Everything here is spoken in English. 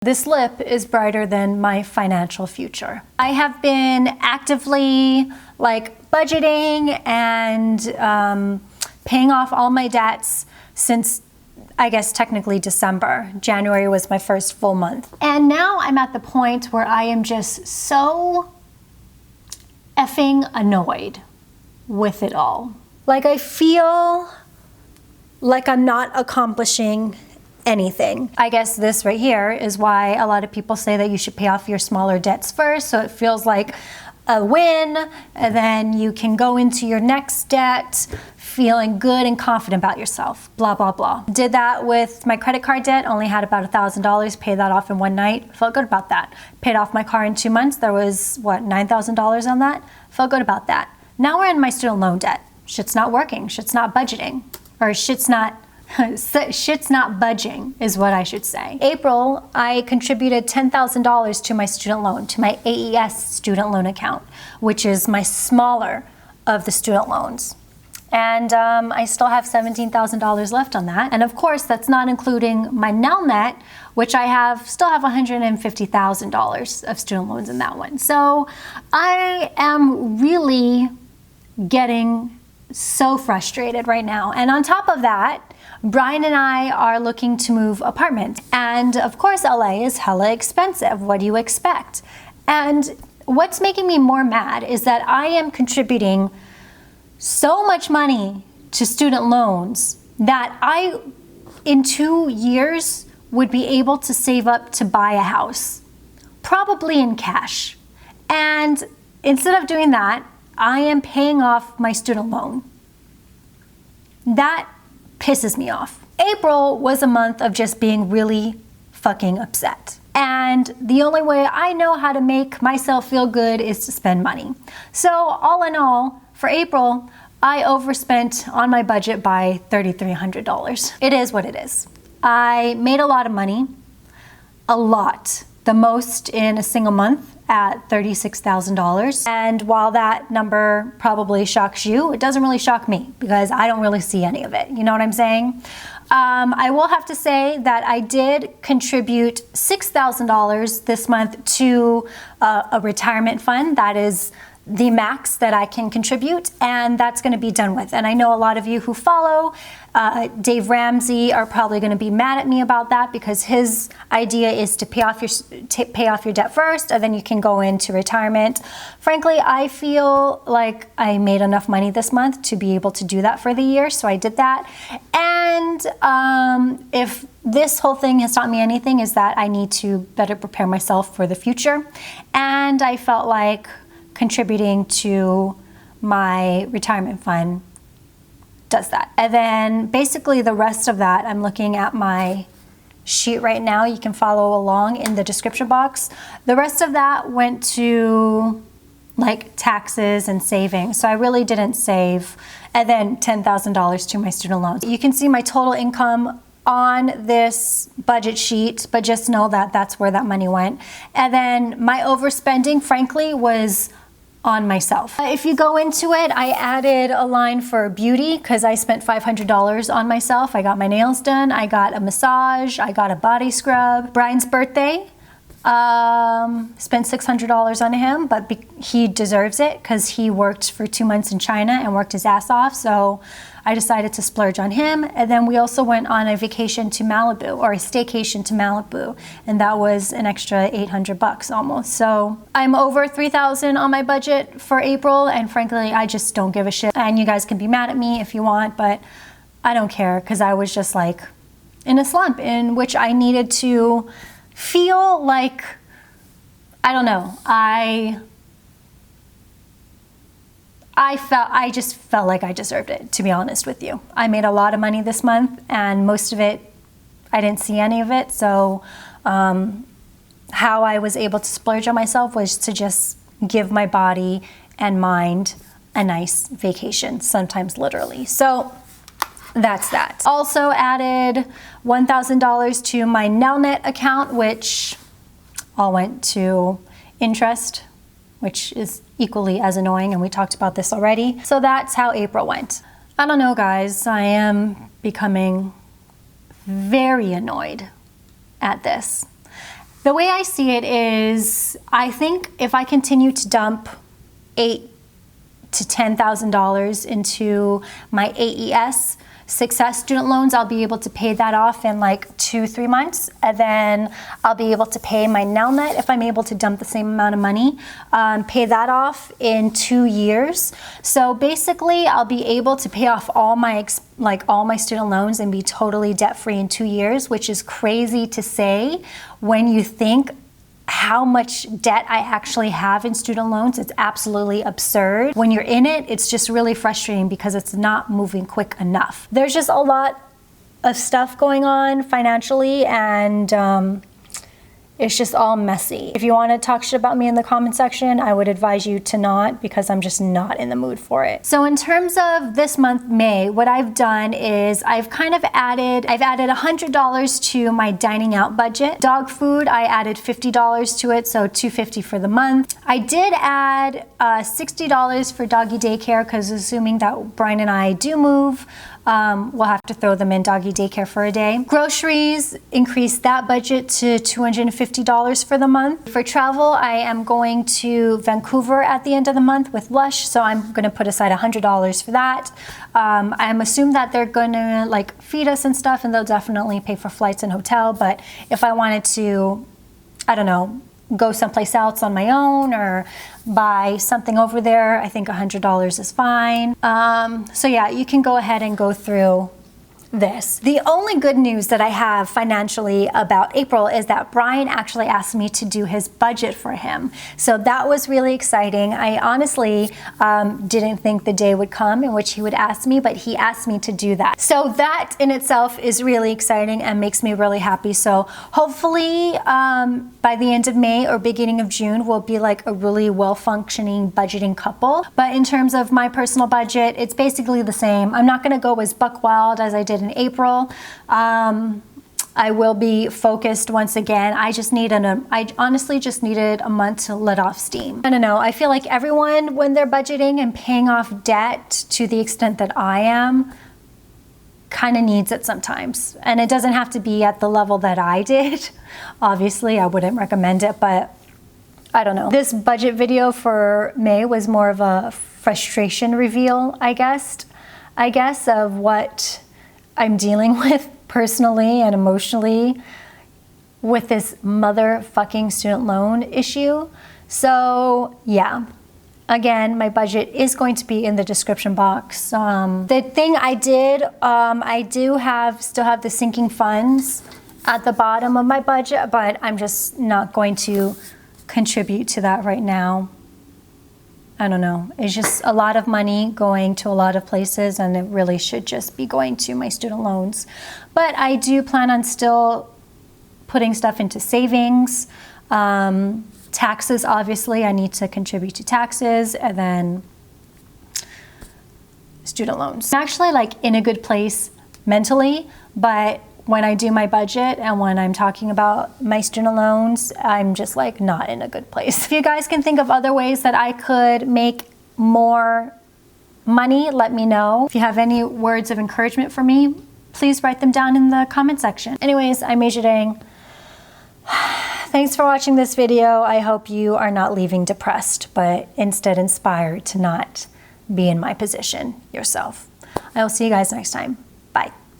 This lip is brighter than my financial future. I have been actively budgeting and paying off all my debts since, I guess, technically December. January was my first full month. And now I'm at the point where I am just so effing annoyed with it all. I feel like I'm not accomplishing anything. I guess this right here is why a lot of people say that you should pay off your smaller debts first, so it feels like a win, and then you can go into your next debt feeling good and confident about yourself, blah, blah, blah. Did that with my credit card debt, only had about $1,000, paid that off in one night, felt good about that. Paid off my car in 2 months, there was, $9,000 on that? Felt good about that. Now we're in my student loan debt. Shit's not working, shit's not budgeting, or shit's not budging is what I should say. April, I contributed $10,000 to my student loan, to my AES student loan account, which is my smaller of the student loans. And I still have $17,000 left on that. And of course, that's not including my Nelnet, which I still have $150,000 of student loans in that one. So I am really getting so frustrated right now. And on top of that, Brian and I are looking to move apartments. And of course, LA is hella expensive. What do you expect? And what's making me more mad is that I am contributing so much money to student loans that I, in 2 years, would be able to save up to buy a house, probably in cash. And instead of doing that, I am paying off my student loan. That pisses me off. April was a month of just being really fucking upset. And the only way I know how to make myself feel good is to spend money. So all in all, for April, I overspent on my budget by $3,300. It is what it is. I made a lot of money, a lot, the most in a single month at $36,000. And while that number probably shocks you, it doesn't really shock me because I don't really see any of it. You know what I'm saying? I will have to say that I did contribute $6,000 this month to a retirement fund. That is the max that I can contribute, and that's going to be done with. And I know a lot of you who follow Dave Ramsey are probably going to be mad at me about that because his idea is to pay off your debt first, and then you can go into retirement. Frankly, I feel like I made enough money this month to be able to do that for the year, so I did that. And if this whole thing has taught me anything, is that I need to better prepare myself for the future. And I felt like contributing to my retirement fund does that. And then basically the rest of that, I'm looking at my sheet right now. You can follow along in the description box. The rest of that went to taxes and savings. So I really didn't save. And then $10,000 to my student loans. You can see my total income on this budget sheet, but just know that that's where that money went. And then my overspending, frankly, was on myself. If you go into it, I added a line for beauty because I spent $500 on myself. I got my nails done, I got a massage, I got a body scrub. Brian's birthday, spent $600 on him, but he deserves it because he worked for 2 months in China and worked his ass off. So I decided to splurge on him. And then we also went on a vacation to Malibu, or a staycation to Malibu. And that was an extra $800 almost. So I'm over $3,000 on my budget for April. And frankly, I just don't give a shit. And you guys can be mad at me if you want, but I don't care because I was just in a slump in which I needed to feel like, I don't know, I just felt like I deserved it, to be honest with you. I made a lot of money this month, and most of it, I didn't see any of it. So how I was able to splurge on myself was to just give my body and mind a nice vacation, sometimes literally. So that's that. Also added $1,000 to my Nelnet account, which all went to interest, which is equally as annoying, and we talked about this already. So that's how April went. I don't know, guys. I am becoming very annoyed at this. The way I see it is, I think if I continue to dump $8,000 to $10,000 into my AES Success student loans, I'll be able to pay that off in like 2-3 months, and then I'll be able to pay my Nelnet if I'm able to dump the same amount of money, pay that off in 2 years. So basically, I'll be able to pay off all my student loans and be totally debt free in 2 years, which is crazy to say when you think how much debt I actually have in student loans. It's absolutely absurd. When you're in it, it's just really frustrating because it's not moving quick enough. There's just a lot of stuff going on financially, and it's just all messy. If you want to talk shit about me in the comment section, I would advise you to not, because I'm just not in the mood for it. So in terms of this month, May, what I've done is I've added $100 to my dining out budget. Dog food, I added $50 to it, so $250 for the month. I did add $60 for doggy daycare, because assuming that Brian and I do move, we'll have to throw them in doggy daycare for a day. Groceries, increased that budget to $250 for the month. For travel, I am going to Vancouver at the end of the month with Lush, so I'm gonna put aside $100 for that. I'm assuming that they're gonna like feed us and stuff, and they'll definitely pay for flights and hotel, but if I wanted to, I don't know, go someplace else on my own or buy something over there, I think $100 is fine. So yeah, you can go ahead and go through this. The only good news that I have financially about April is that Brian actually asked me to do his budget for him. So that was really exciting. I honestly didn't think the day would come in which he would ask me, but he asked me to do that. So that in itself is really exciting and makes me really happy. So hopefully by the end of May or beginning of June, we'll be like a really well-functioning budgeting couple. But in terms of my personal budget, it's basically the same. I'm not gonna go as buck wild as I did in April. I will be focused once again. I honestly just needed a month to let off steam. I don't know, I feel like everyone, when they're budgeting and paying off debt to the extent that I am, kind of needs it sometimes. And it doesn't have to be at the level that I did. Obviously, I wouldn't recommend it, but I don't know. This budget video for May was more of a frustration reveal, I guess, of what I'm dealing with personally and emotionally with this motherfucking student loan issue. So yeah, again, my budget is going to be in the description box. The thing I did, I do still have the sinking funds at the bottom of my budget, but I'm just not going to contribute to that right now. I don't know. It's just a lot of money going to a lot of places, and it really should just be going to my student loans. But I do plan on still putting stuff into savings. Taxes, obviously, I need to contribute to taxes, and then student loans. I'm actually like in a good place mentally, but when I do my budget and when I'm talking about my student loans, I'm just like not in a good place. If you guys can think of other ways that I could make more money, let me know. If you have any words of encouragement for me, please write them down in the comment section. Anyways, I'm Asia Dang. Thanks for watching this video. I hope you are not leaving depressed, but instead inspired to not be in my position yourself. I will see you guys next time. Bye.